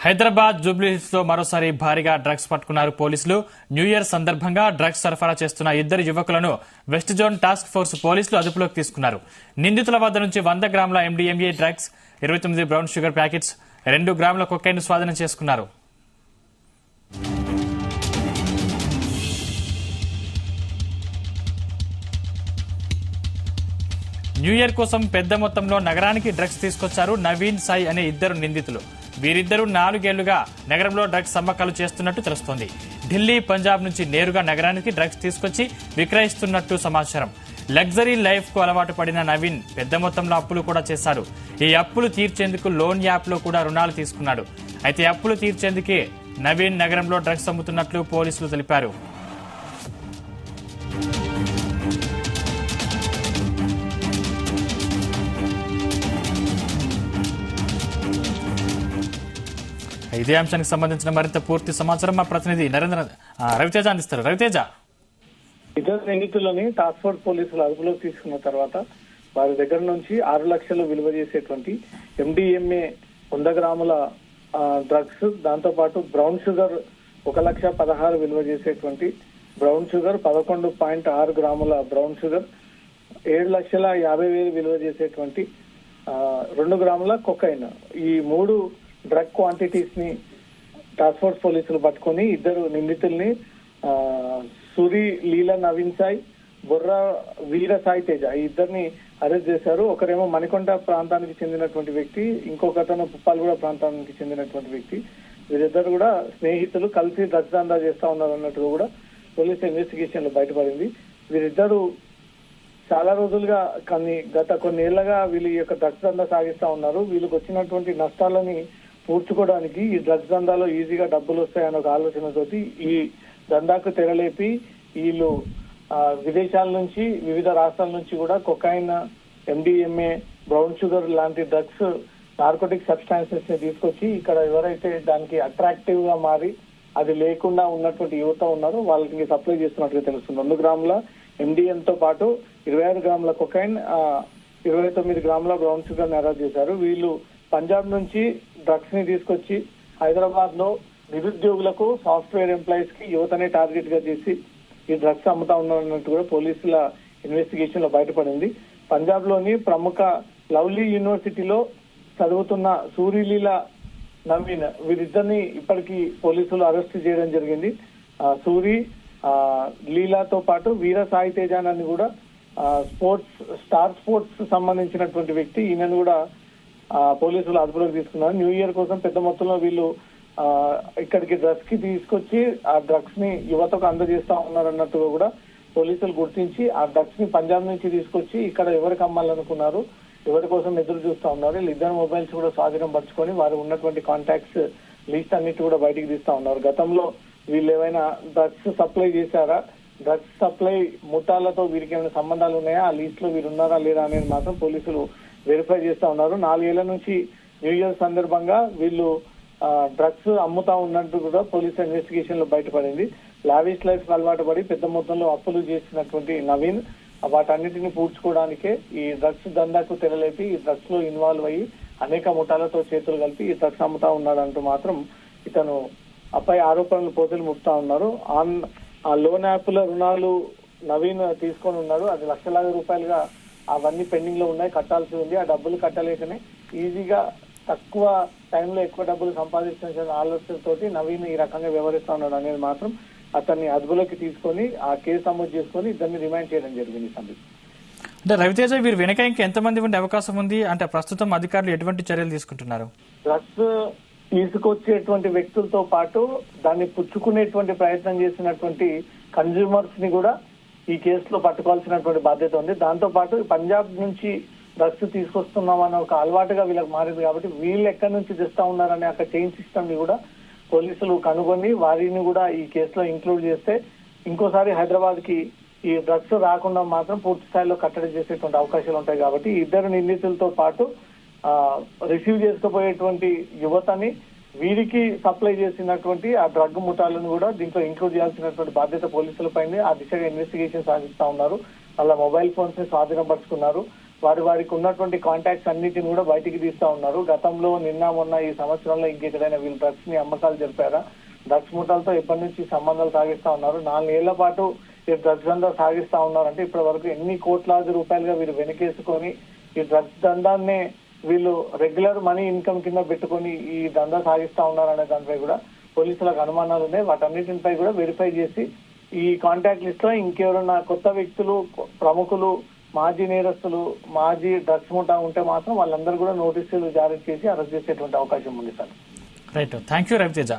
హైదరాబాద్ జూబ్లీహిల్స్ లో మరోసారి భారీగా డ్రగ్స్ పట్టుకున్నారు పోలీసులు. న్యూ ఇయర్ సందర్భంగా డ్రగ్స్ సరఫరా చేస్తున్న ఇద్దరు యువకులను వెస్ట్ జోన్ టాస్క్ ఫోర్స్ పోలీసులు అదుపులోకి తీసుకున్నారు. నిందితుల వద్ద నుంచి 100 గ్రాముల MDMA drugs, 29 brown sugar packets, 2 గ్రాముల కొకైన్ స్వాధీనం చేసుకున్నారు. న్యూ ఇయర్ కోసం పెద్ద మొత్తంలో నగరానికి డ్రగ్స్ తీసుకొచ్చారు నవీన్, సాయి అనే ఇద్దరు నిందితులు. వీరిద్దరూ 4 ఏళ్లుగా నగరంలో డ్రగ్స్ అమ్మకాలు చేస్తున్నట్టు తెలుస్తోంది. ఢిల్లీ, పంజాబ్ నుంచి నేరుగా నగరానికి డ్రగ్స్ తీసుకొచ్చి విక్రయిస్తున్నట్టు సమాచారం. లగ్జరీ లైఫ్ కు అలవాటు పడిన నవీన్ పెద్ద మొత్తంలో అప్పులు కూడా చేశారు. ఈ అప్పులు తీర్చేందుకు లోన్ యాప్ లో కూడా రుణాలు తీసుకున్నాడు. అయితే అప్పులు తీర్చేందుకే నవీన్ నగరంలో డ్రగ్స్ అమ్ముతున్నట్లు పోలీసులు తెలిపారు. ఇదే అంశానికి సంబంధించిన మరింత పూర్తి సమాచారం మా ప్రతినిధి రవితేజ అందిస్తారు. రవితేజ, ఇద్దరు నిందితులని టాస్క్ ఫోర్స్ పోలీసులు అదుపులోకి తీసుకున్న తర్వాత వారి దగ్గర నుంచి 6 లక్షలు విలువ చేసేటువంటి MDMA 100 గ్రాముల డ్రగ్స్, దాంతో పాటు బ్రౌన్ షుగర్ 1,16,000 విలువ చేసేటువంటి బ్రౌన్ షుగర్, 11.6 గ్రాముల బ్రౌన్ షుగర్, 7,50,000 విలువ చేసేటువంటి 2 గ్రాముల కొకైన్, ఈ 3 డ్రగ్ క్వాంటిటీస్ ని టాస్క్ ఫోర్స్ పోలీసులు పట్టుకుని ఇద్దరు నిందితుల్ని సూరి లీలా నవీన్ సాయి, బొర్రా వీర సాయి తేజ, ఈ ఇద్దరిని అరెస్ట్ చేశారు. ఒకరేమో మణికొండ ప్రాంతానికి చెందినటువంటి వ్యక్తి, ఇంకొకతను పుప్పాలగూడ ప్రాంతానికి చెందినటువంటి వ్యక్తి. వీరిద్దరు కూడా స్నేహితులు, కలిసి డ్రగ్స్ దందా చేస్తా ఉన్నారు అన్నట్టుగా కూడా పోలీస్ ఇన్వెస్టిగేషన్ లో బయటపడింది. వీరిద్దరు చాలా రోజులుగా గత కొన్నేళ్లుగా వీళ్ళు ఈ యొక్క డ్రగ్స్ దందా సాగిస్తా ఉన్నారు. వీళ్ళకి వచ్చినటువంటి నష్టాలని పూడ్చుకోవడానికి ఈ డ్రగ్స్ దందాలో ఈజీగా డబ్బులు వస్తాయన్న ఒక ఆలోచనతోటి ఈ దందాకు తెరలేపి వీళ్ళు విదేశాల నుంచి, వివిధ రాష్ట్రాల నుంచి కూడా కొకైన్, MDMA, బ్రౌన్ షుగర్ లాంటి డ్రగ్స్, నార్కోటిక్ సబ్స్టాన్సెస్ ని తీసుకొచ్చి ఇక్కడ ఎవరైతే దానికి అట్రాక్టివ్ గా మారి అది లేకుండా ఉన్నటువంటి యువత ఉన్నారో వాళ్ళకి సప్లై చేస్తున్నట్టుగా తెలుస్తుంది. 2 గ్రాముల MDMA తో పాటు 25 గ్రాముల కొకైన్, 29 గ్రాముల బ్రౌన్ షుగర్ ని అరెస్ట్ చేశారు. వీళ్ళు పంజాబ్ నుంచి డ్రగ్స్ ని తీసుకొచ్చి హైదరాబాద్ లో నిరుద్యోగులకు, సాఫ్ట్వేర్ ఎంప్లాయీస్ కి, యువతనే టార్గెట్ గా చేసి ఈ డ్రగ్స్ అమ్ముతా ఉన్నట్టు కూడా పోలీసుల ఇన్వెస్టిగేషన్ లో బయటపడింది. పంజాబ్ లోని ప్రముఖ లవ్లీ యూనివర్సిటీలో చదువుతున్న సూరిలీలా నవీన్, వీరిద్దరిని ఇప్పటికీ పోలీసులు అరెస్ట్ చేయడం జరిగింది. సూరి లీలాతో పాటు వీర సాయి తేజానాన్ని కూడా స్టార్ స్పోర్ట్స్ సంబంధించినటువంటి వ్యక్తి, ఈయనను కూడా పోలీసులు అదుపులోకి తీసుకున్నారు. న్యూ ఇయర్ కోసం పెద్ద మొత్తంలో వీళ్ళు ఇక్కడికి డ్రగ్స్ కి తీసుకొచ్చి ఆ డ్రగ్స్ ని యువతకు అందజేస్తా ఉన్నారన్నట్టుగా కూడా పోలీసులు గుర్తించి ఆ డ్రగ్స్ ని పంజాబ్ నుంచి తీసుకొచ్చి ఇక్కడ ఎవరికి అమ్మాలనుకున్నారు, ఎవరి కోసం ఎదురు చూస్తా ఉన్నారు. వీళ్ళిద్దరు మొబైల్స్ కూడా స్వాధీనం పరుచుకొని వారు ఉన్నటువంటి కాంటాక్ట్స్ లిస్ట్ అన్నిటి కూడా బయటికి తీస్తా ఉన్నారు. గతంలో వీళ్ళు ఏమైనా డ్రగ్స్ సప్లై చేశారా, డ్రగ్స్ సప్లై ముఠాలతో వీరికి ఏమైనా సంబంధాలు ఉన్నాయా, ఆ లిస్ట్ లో వీరు ఉన్నారా లేదా అనేది మాత్రం పోలీసులు వెరిఫై చేస్తా ఉన్నారు. 4 ఏళ్ల నుంచి న్యూ ఇయర్ సందర్భంగా వీళ్ళు డ్రగ్స్ అమ్ముతా ఉన్నట్టు కూడా పోలీస్ ఇన్వెస్టిగేషన్ లో బయటపడింది. లావిష్ లైఫ్ అలవాటు పడి పెద్ద మొత్తంలో అప్పులు చేసినటువంటి నవీన్ వాటన్నిటిని పూడ్చుకోవడానికే ఈ డ్రగ్స్ దందాకు తెరలేపి ఈ డ్రగ్స్ లో ఇన్వాల్వ్ అయ్యి అనేక ముఠాలతో చేతులు కలిపి ఈ డ్రగ్స్ అమ్ముతా ఉన్నాడంటూ మాత్రం ఇతను అపై ఆరోపణలు పోతులు ముపుతా ఉన్నారు. ఆ లోన్ యాప్ లో రుణాలు నవీన్ తీసుకొని ఉన్నారు. అది లక్షలాది రూపాయలుగా అవన్నీ పెండింగ్ లో ఉన్నాయి, కట్టాల్సి ఉంది. ఆ డబ్బులు కట్టలేకనే ఈజీగా తక్కువ టైంలో ఎక్కువ డబ్బులు సంపాదించిన ఆలోచనతోటి నవీన్ ఈ రకంగా వ్యవహరిస్తా ఉన్నాడు అనేది మాత్రం అతన్ని అదుపులోకి తీసుకొని ఆ కేసు నమోదు చేసుకొని ఇద్దరిని రిమాండ్ చేయడం జరిగింది. అంటే రవితేజ, వీరు వెనక ఇంకా ఎంతమంది ఉండే అవకాశం ఉంది? అంటే ప్రస్తుతం అధికారులు ఎటువంటి చర్యలు తీసుకుంటున్నారు? డ్రగ్స్ తీసుకొచ్చేటువంటి వ్యక్తులతో పాటు దాన్ని పుచ్చుకునేటువంటి ప్రయత్నం చేసినటువంటి కన్స్యూమర్స్ ని కూడా ఈ కేసులో పట్టుకోవాల్సినటువంటి బాధ్యత ఉంది. దాంతో పాటు పంజాబ్ నుంచి డ్రగ్స్ తీసుకొస్తున్నామని ఒక అలవాటుగా వీళ్ళకి మారింది కాబట్టి వీళ్ళు ఎక్కడి నుంచి తెస్తా ఉన్నారనే ఒక చైన్ సిస్టమ్ ని కూడా పోలీసులు కనుగొని వారిని కూడా ఈ కేసులో ఇంక్లూడ్ చేస్తే ఇంకోసారి హైదరాబాద్ కి ఈ డ్రగ్స్ రాకుండా మాత్రం పూర్తి స్థాయిలో కట్టడి చేసేటువంటి అవకాశాలు ఉంటాయి. కాబట్టి ఇద్దరు నిందితులతో పాటు రిసీవ్ చేసుకుపోయేటువంటి యువతని, వీరికి సప్లై చేసినటువంటి ఆ డ్రగ్ ముఠాలను కూడా దీంట్లో ఇంక్లూడ్ చేయాల్సినటువంటి బాధ్యత పోలీసులపైనే. ఆ దిశగా ఇన్వెస్టిగేషన్ సాగిస్తా ఉన్నారు. వాళ్ళ మొబైల్ ఫోన్స్ ని స్వాధీనపరుచుకున్నారు. వారికి ఉన్నటువంటి కాంటాక్ట్స్ అన్నిటిని కూడా బయటికి తీస్తా ఉన్నారు. గతంలో నిన్న మొన్న ఈ సంవత్సరంలో ఇంకెక్కడైనా వీళ్ళు డ్రగ్స్ ని అమ్మకాలు జరిపారా, డ్రగ్స్ ముఠాలతో ఎప్పటి నుంచి సంబంధాలు సాగిస్తా ఉన్నారు, 4 ఏళ్ల పాటు ఈ డ్రగ్స్ దందా సాగిస్తా ఉన్నారంటే ఇప్పటి వరకు ఎన్ని కోట్లాది రూపాయలుగా వీరు వెనకేసుకొని ఈ డ్రగ్స్ దందాన్నే వీళ్ళు రెగ్యులర్ మనీ ఇన్కమ్ కింద పెట్టుకొని ఈ దందా సాగిస్తా ఉన్నారనే దానిపై కూడా పోలీసులకు అనుమానాలు ఉన్నాయి. వాటన్నిటిపై కూడా వెరిఫై చేసి ఈ కాంటాక్ట్ లిస్ట్ లో ఇంకెవరైనా కొత్త వ్యక్తులు, ప్రముఖులు, మాజీ నేరస్తులు, మాజీ డ్రగ్స్ ముఠా ఉంటే మాత్రం వాళ్ళందరూ కూడా నోటీసులు జారీ చేసి అరెస్ట్ చేసేటువంటి అవకాశం ఉంది sir. Right, thank you Raviteja.